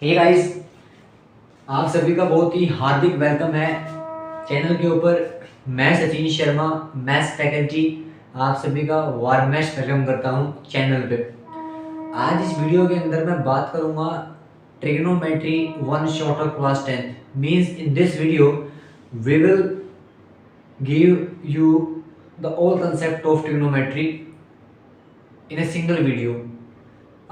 Hey guys, आप सभी का बहुत ही हार्दिक वेलकम है चैनल के ऊपर। मैं सचिन शर्मा, मैथ्स फैकल्टी, आप सभी का वार्मेस्ट वेलकम करता हूं चैनल पे। आज इस वीडियो के अंदर मैं बात करूंगा trigonometry one shot of class 10th। Means in this video we will give you the all concept of trigonometry in a single video.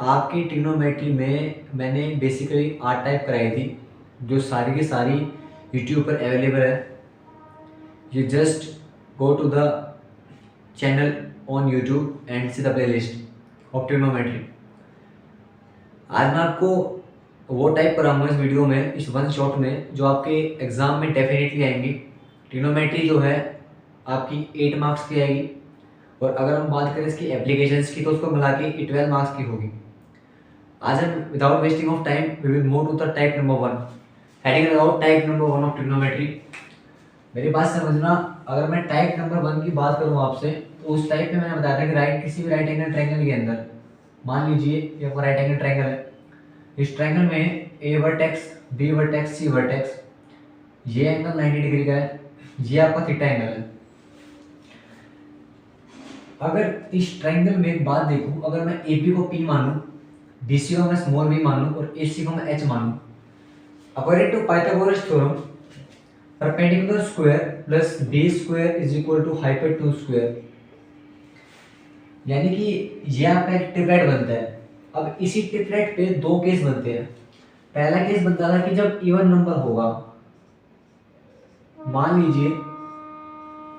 आपकी ट्रिग्नोमेट्री में मैंने बेसिकली आर टाइप कराई थी, जो सारी की सारी यूट्यूब पर अवेलेबल है। You just go to the channel on YouTube and see the playlist of trigonometry. आज मैं आपको वो टाइप कराऊंगा इस वीडियो में, इस वन शॉट में, जो आपके एग्ज़ाम में डेफिनेटली आएंगी। ट्रिग्नोमेट्री जो है आपकी 8 मार्क्स की आएगी, और अगर हम बात करें इसकी एप्लीकेशंस की तो उसको मिला के 12 मार्क्स की होगी। आज हम without wasting of time we will move to the type number 1। Heading about type number 1 of trigonometry. मेरी बात समझना, अगर मैं टाइप नंबर 1 की बात करूँ आपसे, तो उस टाइप में मैंने बताया था कि किसी भी राइट एंगल ट्रायंगल के अंदर, मान लीजिए ये राइट एंगल ट्रायंगल है। इस ट्रायंगल में ए वर्टेक्स, बी वर्टेक्स, सी वर्टेक्स, ये एंगल 90 डिग्री का है, ये आपका थीटा एंगल है। अगर इस ट्रायंगल में एक बात देखूं, अगर मैं एपी को पी मानूं, बीसी को मैं स्मॉल बी मानूं और एसी को मैं एच मानूं, according to Pythagoras theorem perpendicular square plus base square is equal to hypotenuse square, यानी कि ये आपका एक ट्रिपलेट बनता है। अब इसी ट्रिपलेट पे दो केस बनते हैं। पहला केस बनता था कि जब इवन नंबर होगा, मान लीजिए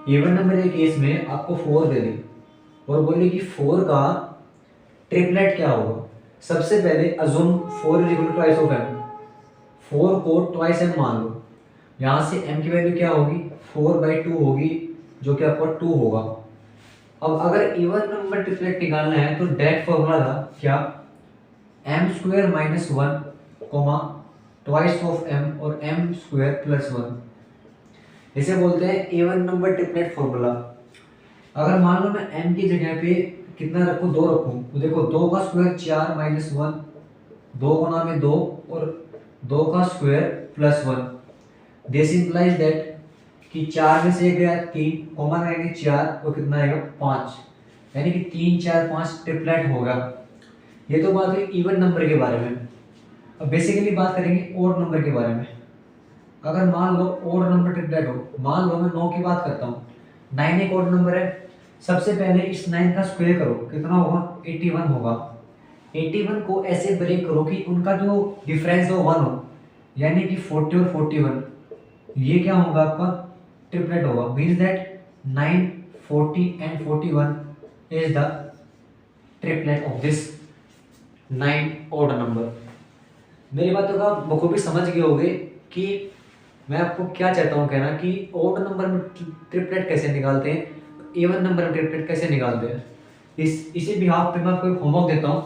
इवन नंबर के केस में आपको 4 दे दे और बोले कि 4 का ट्रिपलेट क्या होगा। सबसे पहले assume 4 is equal to twice of M, 4 को ट्वाइस एम मान लो। यहाँ से m की वैल्यू क्या होगी, 4/2 होगी, जो कि आपका 2 होगा। अब अगर इवन नंबर ट्रिपलेट निकालना है तो डायरेक्ट फॉर्मूला था क्या, m² - 1 ट्वाइस ऑफ m और m² + 1, इसे बोलते हैं इवन नंबर ट्रिपलेट फॉर्मूला। अगर मान लो मैं m की जगह पे कितना रखूँ, 2 रखूँ, तो देखो 2 का स्क्वायर 4 - 1, 2 गुना में 2 और 2 का स्क्वायर + 1। दिस इंप्लाइज दैट कि 4 में से एक गया 3, कॉमन आएंगे 4 और कितना आएगा 5, यानी कि 3 4 5 ट्रिपलेट होगा। ये तो बात हुई इवन नंबर के बारे में। अब बेसिकली बात करेंगे ओड नंबर के बारे में। अगर मान लो ओड नंबर ट्रिपलेट हो, मान लो मैं 9 की बात करता हूँ, 9 एक ओड नंबर है। सबसे पहले इस 9 का स्क्वायर करो, कितना होगा, 81 होगा। 81 को ऐसे ब्रेक करो कि उनका जो डिफरेंस हो 1 हो, यानी कि 40 और 41, ये क्या होगा आपका ट्रिपलेट होगा। Means that 9, 40 and 41 is the triplet of this 9 odd number. मेरी बातों का बखूबी समझ गए होंगे कि मैं आपको क्या चाहता हूँ कहना, कि ऑड नंबर में ट्रिपलेट कैसे निकालते हैं, इवन नंबर में ट्रिपलेट कैसे निकालते हैं। इसी बिहाफ पे मैं आपको एक होमवर्क देता हूँ।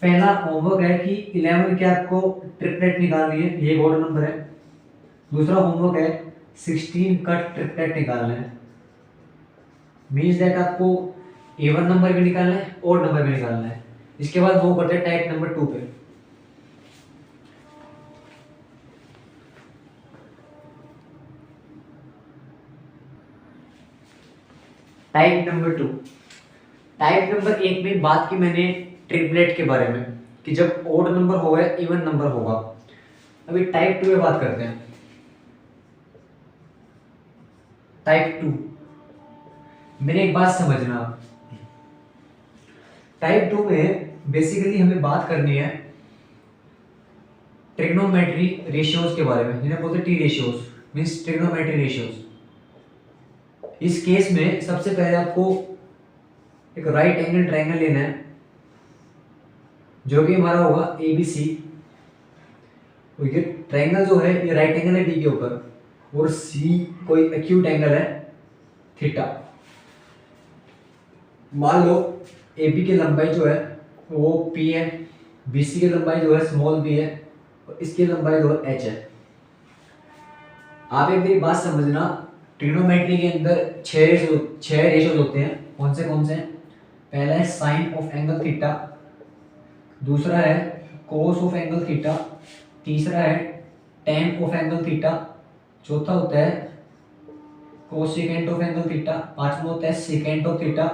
पहला होमवर्क है कि 11 के आपको ट्रिपलेट निकालनी है, ये ऑड नंबर है। दूसरा होमवर्क है 16 का ट्रिपलेट निकालना है। मीन्स दैट आपको इवन नंबर भी निकालना है, ऑड नंबर भी निकालना है। इसके बाद वो करते हैं टाइप नंबर 2 पे। टाइप नंबर 2, टाइप नंबर 1 में बात की मैंने ट्रिपलेट के बारे में, कि जब ऑड नंबर होगा इवन नंबर होगा। अभी टाइप 2 में बात करते हैं। टाइप 2, मेरी एक बात समझना, टाइप 2 में बेसिकली हमें बात करनी है ट्रिग्नोमेट्री रेशियोज के बारे में, जिन्हें बोलते हैं T ratios, means trigonometry ratios. इस केस में सबसे पहले आपको एक राइट एंगल ट्रायंगल लेना है, जो कि हमारा होगा ABC। तो ये ट्रायंगल जो है ये राइट एंगल है D के ऊपर, और C कोई एक्यूट एंगल है थीटा। मान लो AB की लंबाई जो है वो P है, BC की लंबाई जो है स्मॉल b है, और इसकी लंबाई जो है h है। आप एक मेरी बात समझना, ट्रिग्नोमेट्री के अंदर 6 रेशियोज होते हैं। कौन से हैं? पहला है साइन ऑफ एंगल थीटा, दूसरा है कोस ऑफ एंगल थीटा, तीसरा है टेन ऑफ एंगल थीटा, चौथा होता है कोसेकेंट ऑफ एंगल थीटा, पांचवा होता है सेकेंट ऑफ थीटा,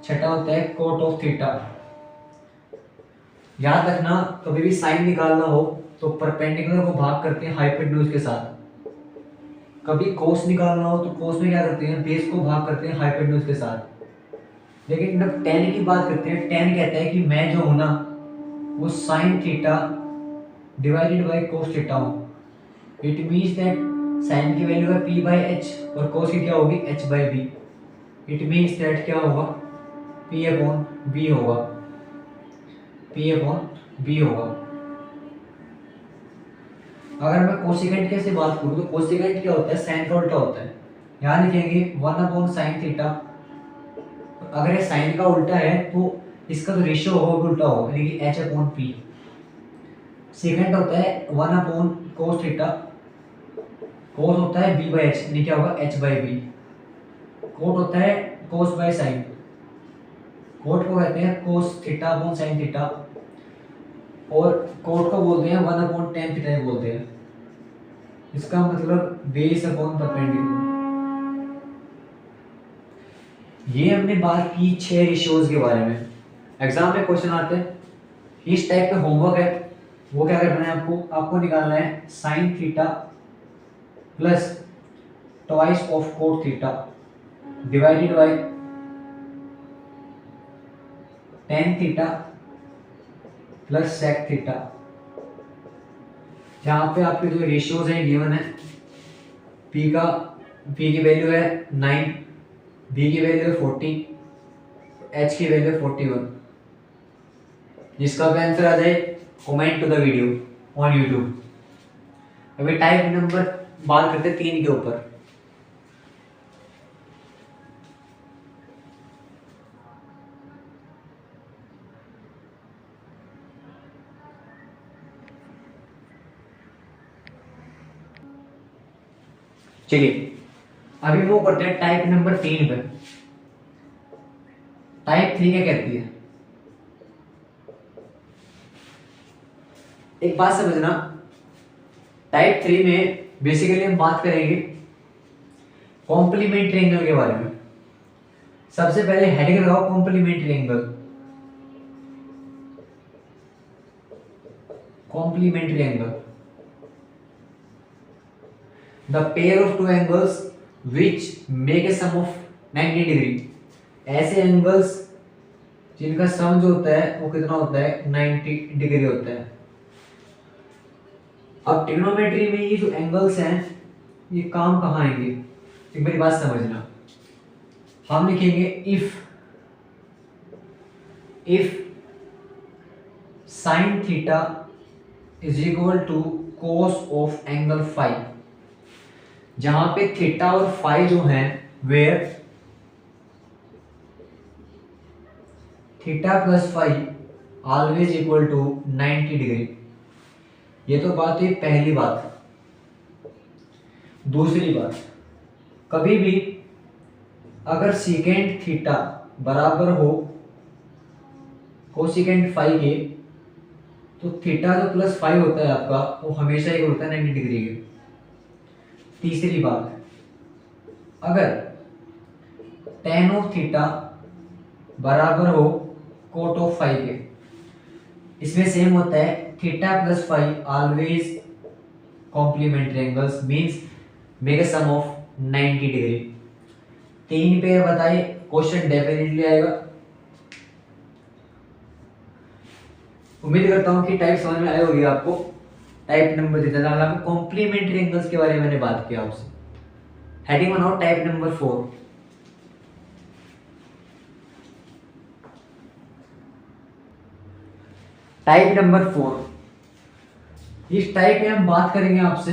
छठा होता है कोट ऑफ थीटा। याद रखना कभी भी साइन निकालना हो तो परपेंडिकुलर को भाग करते हैं हाइपोटेन्यूज के साथ, कभी कोस निकालना हो तो कोस में क्या करते हैं, बेस को भाग करते हैं हाइपोटेन्यूज के साथ। लेकिन जब टेन की बात करते हैं, टेन कहता है कि मैं जो हूं ना वो sine theta divided by cos theta हूँ। इट मीन्स दैट साइन की वैल्यू है p बाई एच और कोस की क्या होगी h by B. It means that क्या होगा p अपॉन b होगा, p अपॉन b होगा। अगर मैं कोसिकेंट की से बात करूँ तो कोसिकेंट क्या होता है, साइन का उल्टा होता है। यहाँ लिखेंगे 1 अपॉन साइन थीटा। अगर ये साइन का उल्टा है तो इसका जो रेशियो होगा वो उल्टा होगा, यानी कि h अपॉन पी। सेकेंड होता है 1 अपॉन कोस थीटा, कोस होता है b बाई एच, यानी क्या होगा h बाई बी। कोट होता है कोस बाई साइन, कोट को कहते हैं cos theta upon sine theta, और कोट को बोलते हैं 1 अपॉन टेन थीटा बोलते हैं। इसका मतलब बेस अपॉन परपेंडिकुलर। ये हमने बात की 6 रेशियोज के बारे में। एग्जाम में क्वेश्चन आते हैं, इस टाइप का होमवर्क है, वो क्या करना है आपको निकालना है sine theta plus twice of cot theta divided by tan theta plus sec theta. जहाँ पे आपके जो रेशियोज हैं गिवन है, p की वैल्यू है 9, b की वैल्यू है 40, h की वैल्यू है 41। जिसका भी आंसर आ जाए comment to the video on YouTube. अभी टाइप नंबर बात करते हैं 3 के ऊपर। चलिए अभी वो करते हैं टाइप नंबर 3 पे। टाइप 3 क्या कहती है, एक बात समझना, टाइप 3 में बेसिकली हम बात करेंगे कॉम्प्लीमेंट्री एंगल के बारे में। सबसे पहले हेडिंग लगाओ complementary angle. Complementary angle, the pair of two angles which make a sum of 90 degree. ऐसे एंगल्स जिनका सम जो होता है वो कितना होता है 90 डिग्री होता है। अब ट्रिग्नोमेट्री में ये जो एंगल्स हैं ये काम कहाँ आएंगे, एक मेरी बात समझना। हम लिखेंगे if sine theta is equal to cos of angle phi, जहां पे थीटा और फाई जो हैं where theta plus phi always equal to 90 degree. ये तो बात हुई पहली बात। दूसरी बात, कभी भी अगर सीकेंट थीटा बराबर हो कोसिकेंट फाई के, तो थीटा जो प्लस फाई होता है आपका वो हमेशा इक्वल होता है 90 डिग्री के। तीसरी बात, अगर टेन ऑफ थीटा बराबर हो कोट ऑफ फाई के, इसमें सेम होता है theta plus phi always complementary angles means make a sum of 90 degree. 3 पे बताइए क्वेश्चन डेफिनेटली आएगा। उम्मीद करता हूं कि टाइप समझ में आई होगी आपको। टाइप नंबर 3 कॉम्प्लीमेंट्री एंगल्स के बारे में मैंने बात किया आपसे। हेडिंग बनाओ टाइप नंबर 4। टाइप नंबर 4, इस टाइप में हम बात करेंगे आपसे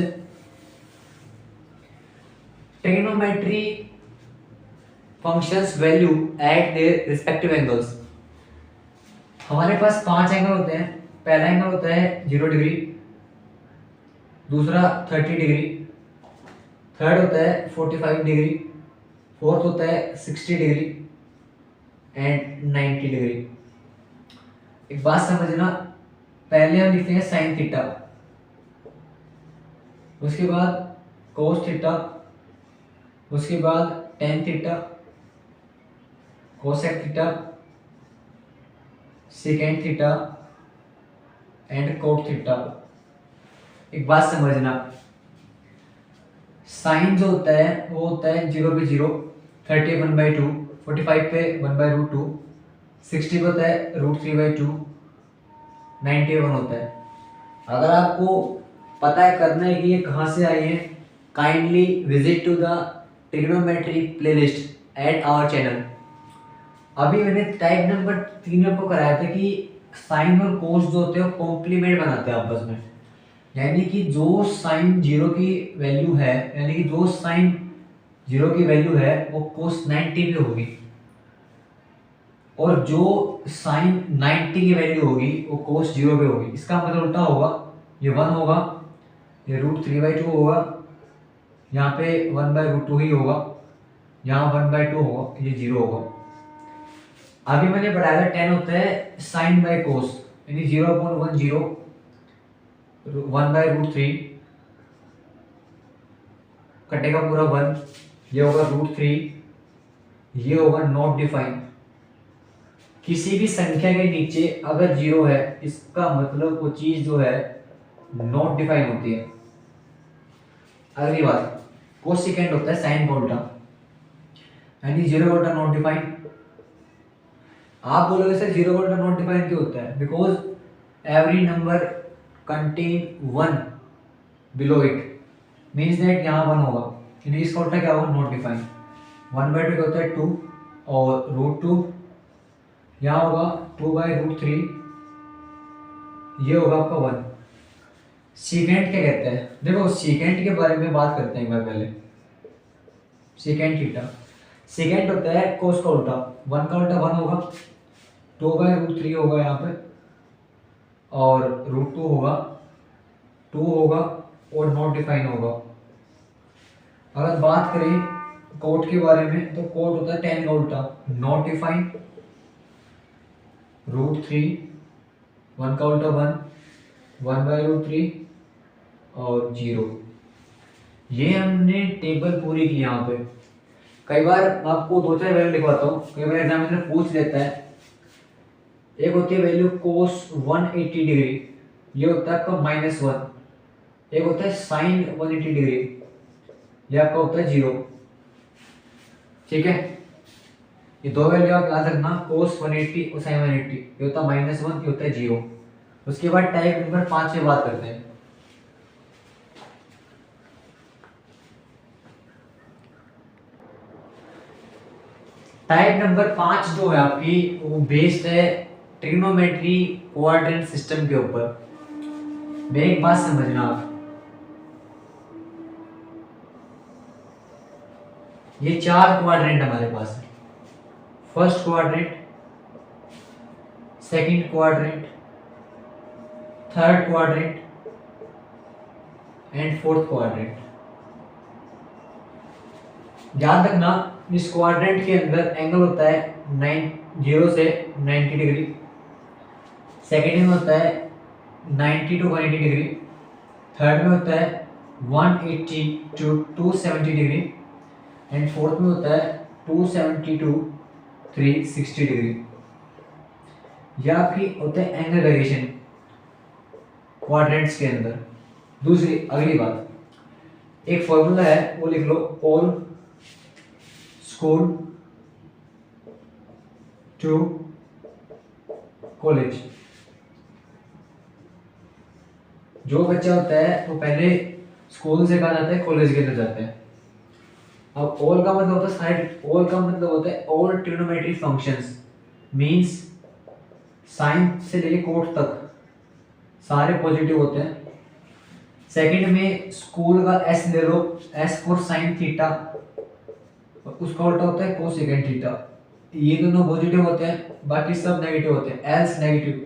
trigonometry functions value eight their respective angles. हमारे पास 5 एंगल होते हैं। पहला एंगल होता है 0 डिग्री, दूसरा 30 डिग्री, थर्ड होता है 45 डिग्री, फोर्थ होता है 60 डिग्री एंड 90 डिग्री। एक बात समझना, पहले हम लिखते हैं साइन थीटा, उसके बाद कोस थीटा, उसके बाद tan theta, cosec theta, second theta and cot theta. एक बात समझना, साइन जो होता है वो होता है 0 पे 0, 30 1/2, 45 पे 1/√2, 60 पे होता है √3/2, 91 होता है। अगर आपको पता है करना है कि ये कहाँ से आई है, kindly visit to the trigonometry playlist at our channel. अभी मैंने टाइप नंबर 3 में आपको कराया था कि साइन और कोस जो होते हैं वो कॉम्प्लीमेंट बनाते हैं आपस में, यानी कि जो साइन 0 की वैल्यू है, यानी कि जो साइन 0 की वैल्यू है वो कोस 90 पे होगी, और जो साइन 90 की वैल्यू होगी वो कोस 0 पे होगी। इसका मतलब उल्टा होगा, ये 1 होगा, ये √3/2 होगा, यहाँ पे 1/√2 ही होगा, यहाँ 1/2 होगा, ये 0 होगा। अभी मैंने बताया था 10 होता है साइन बाय कोस, यानी 0.10, 1/√3 कटेगा पूरा 1, ये होगा √3, ये होगा नॉट डिफाइन। किसी भी संख्या के नीचे अगर 0 है इसका मतलब वो चीज जो है नॉट डिफाइन होती है। अगली बात, कोसेकेंड होता है साइन का उल्टा, यानी 0 का उल्टा नॉट डिफाइन। आप बोलोगे सर 0 का उल्टा नॉट डिफाइन क्यों होता है? Because every number contain 1 below it, means that यहाँ 1 होगा, यानी इसका उल्टा क्या होगा? Not define. 1/2 क्या होता है 2, और √2 यहाँ होगा 2/√3, ये होगा आपका 1। सीकेंट क्या कहते हैं? देखो सीकेंट के बारे में बात करते हैं एक बार पहले। सीकेंट थीटा, सीकेंट होता है कोस का उल्टा, 1 का उल्टा 1 होगा, 2/√3 होगा यहाँ पे, और √2 होगा, 2 होगा और नॉट डिफाइन होगा। अगर बात करें कोट के बारे में तो कोट होता है 10 का उल्टा, नॉट डिफाइन, √3, 1 का उल्टा 1, 1/√3 और 0। ये हमने टेबल पूरी की यहाँ पे। कई बार आपको 2-4 वैल्यू लिखवाता हूँ, कई बार एग्जामिनर पूछ लेता है। एक होती है वैल्यू कोस 180 डिग्री, ये होता है आपका -1। एक होता है साइन 180 डिग्री, ये आपका होता है 0। ठीक है, ये दो वैल्यू आप याद रखना, कोस 180 और साइन 180, ये होता है -1, ये होता है 0। उसके बाद टाइप नंबर 5 में बात करते हैं। टाइप नंबर 5 जो है आपकी वो बेस्ड है ट्रिग्नोमेट्री क्वाड्रेंट सिस्टम के ऊपर। मैं एक बात समझना आप, ये 4 क्वाड्रेंट हमारे पास है। First quadrant, second quadrant, third quadrant and fourth quadrant. याद रखना इस क्वाड्रेंट के अंदर एंगल होता है 0 से 90 डिग्री, सेकेंड में होता है 90 to 180 डिग्री, थर्ड में होता है 180 to 270 डिग्री एंड फोर्थ में होता है 270 to 360 डिग्री। यह आपकी होता है एंगल वेरिएशन क्वाड्रेंट्स के अंदर। दूसरी अगली बात, एक फॉर्मूला है वो लिख लो, ऑल स्कूल टू कॉलेज। जो बच्चा होता है वो पहले स्कूल से कहा जाता है कॉलेज के अंदर जाता है। अब ऑल का मतलब होता है साइड, ऑल का मतलब होता है all trigonometry functions, means sine से लेके कोट तक सारे पॉजिटिव होते हैं। सेकंड में स्कूल का एस ले लो, एस फॉर साइन थीटा, और उसका उल्टा होता है कोसेकेंट थीटा। ये दोनों पॉजिटिव होते हैं, बाकी सब नेगेटिव होते हैं, एल्स नेगेटिव।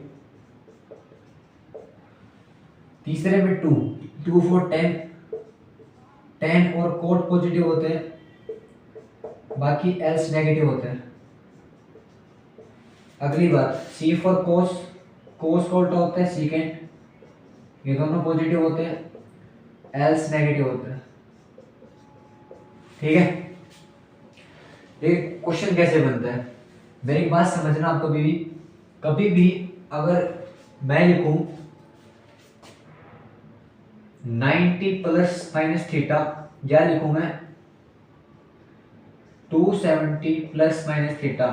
तीसरे में 2 फॉर 10, 10 और कोट पॉजिटिव होते हैं, बाकी एल्स नेगेटिव होते हैं। अगली बात, सी फॉर कोस, कोस का उल्टा होता है सीकेंट, ये दोनों पॉजिटिव होते हैं, एल्स नेगेटिव होता है। ठीक है, ये क्वेश्चन कैसे बनता है, मेरी बात समझना आप। कभी भी अगर मैं लिखूं 90 प्लस माइनस थीटा, या लिखूं मैं 270 plus minus theta,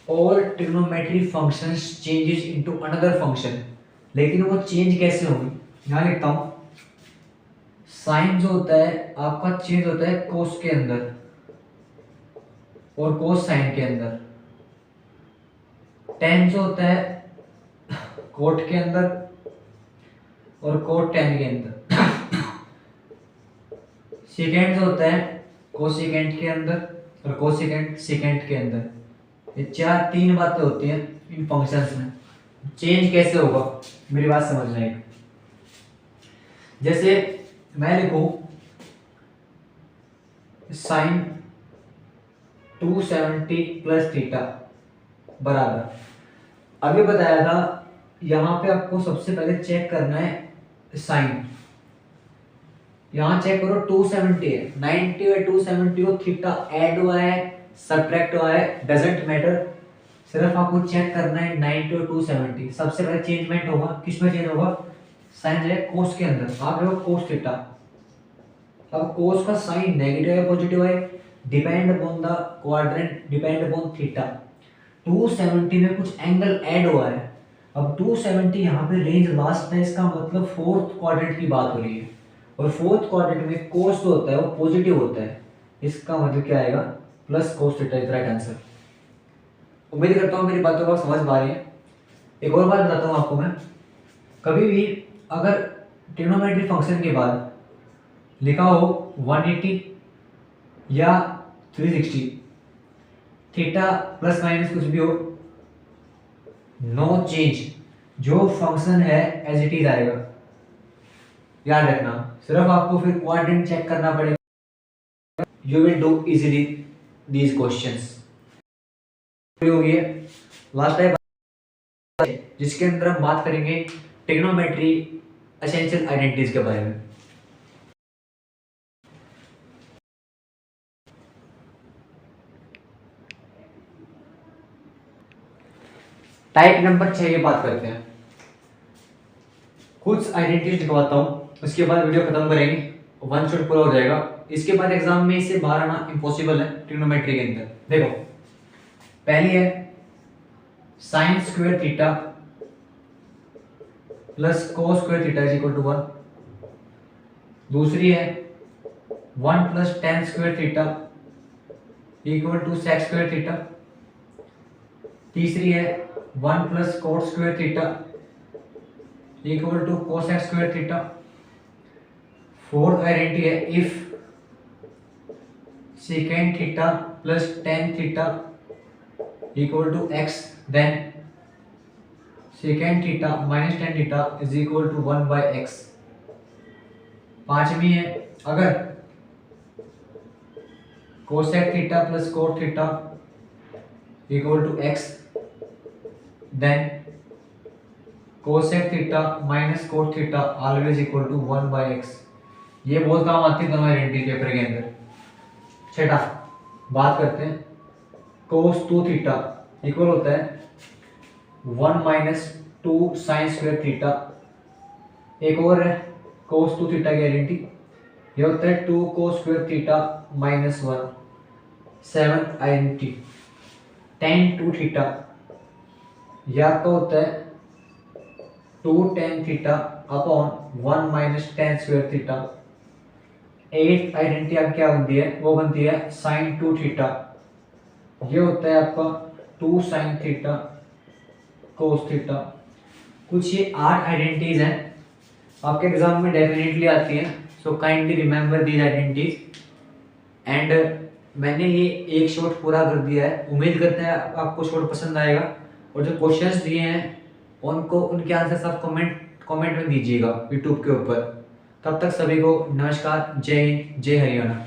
all trigonometry functions changes into another function, लेकिन वो चेंज कैसे होंगे, यहां लिखता हूं साइन जो होता है आपका चेंज होता है कोस के अंदर और कोस साइन के अंदर, टेन जो होता है कोट के अंदर और कोट टेन के अंदर, सेकेंड जो होता है कोसेकेंट के अंदर और कोसेकेंट सेकेंट के अंदर। ये चार तीन बातें होती हैं इन फंक्शंस में। चेंज कैसे होगा मेरी बात समझना है। जैसे मैं लिखूं साइन 270 प्लस थीटा बराबर, अभी बताया था यहां पे आपको सबसे पहले चेक करना है साइन। यहां चेक करो 270 है, 90 और 270 को थीटा ऐड हुआ है सब्ट्रैक्ट हुआ है डजंट मैटर, सिर्फ आपको चेक करना है 90 और 270। सबसे पहले चेंजमेंट होगा, किसमें चेंज होगा, साइन जो है कोस के अंदर, आप देखो कोस थीटा। अब कोस का साइन नेगेटिव है पॉजिटिव है, depend upon the quadrant, depend upon theta. 270 में कुछ एंगल ऐड हुआ है, अब 270 यहाँ पे रेंज लास्ट है, इसका मतलब फोर्थ क्वाड्रेंट की बात हो रही है, और फोर्थ क्वाड्रेंट में कोस जो होता है वो पॉजिटिव होता है, इसका मतलब क्या आएगा plus cos theta is right answer. उम्मीद करता हूँ मेरी बातों को समझ पा रही है। एक और बात बताता हूँ आपको मैं, कभी भी अगर ट्रिग्नोमेट्री फंक्शन के बाद लिखा हो 180 या 360, थीटा प्लस माइनस कुछ भी हो, नो चेंज, जो फंक्शन है एज इट इज आएगा। याद रखना, सिर्फ आपको फिर क्वाड्रेंट चेक करना पड़ेगा, you will do easily these questions. हो गया लास्ट टाइम जिसके अंदर हम बात करेंगे ट्रिग्नोमेट्री एसेंशियल आइडेंटिटीज के बारे में। टाइप नंबर 6 की बात करते हैं, कुछ आइडेंटिटीज लिखवाता हूँ, उसके बाद वीडियो खत्म करेंगे, वन शॉट पूरा हो जाएगा। इसके बाद एग्जाम में इससे बाहर आना इम्पॉसिबल है ट्रिग्नोमेट्री के अंदर। देखो पहली है sine square theta plus cos square theta is equal to 1। दूसरी है 1 plus tan square theta equal to sec square theta. तीसरी है 1 plus cot square theta equal to cosec square theta. Fourth identity है if sec theta plus tan theta equal to x, then sec theta minus tan theta is equal to 1 by x. पांचवी है अगर cosec theta plus cot theta equal to x, then cosec theta minus cot theta always equal to 1 by x. ये बहुत काम आती है दोनों identity paper के अंदर। छठा बात करते हैं कोस 2 थीटा इक्वल होता है 1 माइनस 2 साइन स्क्वायर थीटा। एक और है कोस 2 थीटा की आइडेंटिटी, ये होता है 2 cos square theta minus 1। Seventh identity tan 2 theta, यह आपका होता है 2 tan theta upon 1 minus tan square theta. Eighth identity अब क्या बनती है, वो बनती है साइन 2 थीटा, ये होता है आपका 2 साइन थीटा कोस थीटा। कुछ ये 8 आइडेंटिटीज हैं, आपके एग्जाम में डेफिनेटली आती हैं, so kindly remember these identities. And मैंने ये एक शॉट पूरा कर दिया है, उम्मीद करते हैं आपको शॉट पसंद आएगा, और जो क्वेश्चंस दिए हैं उनको उनके आंसर सब कमेंट में दीजिएगा यूट्यूब के ऊपर। तब तक सभी को नमस्कार, जय हिंद, जय हरियाणा।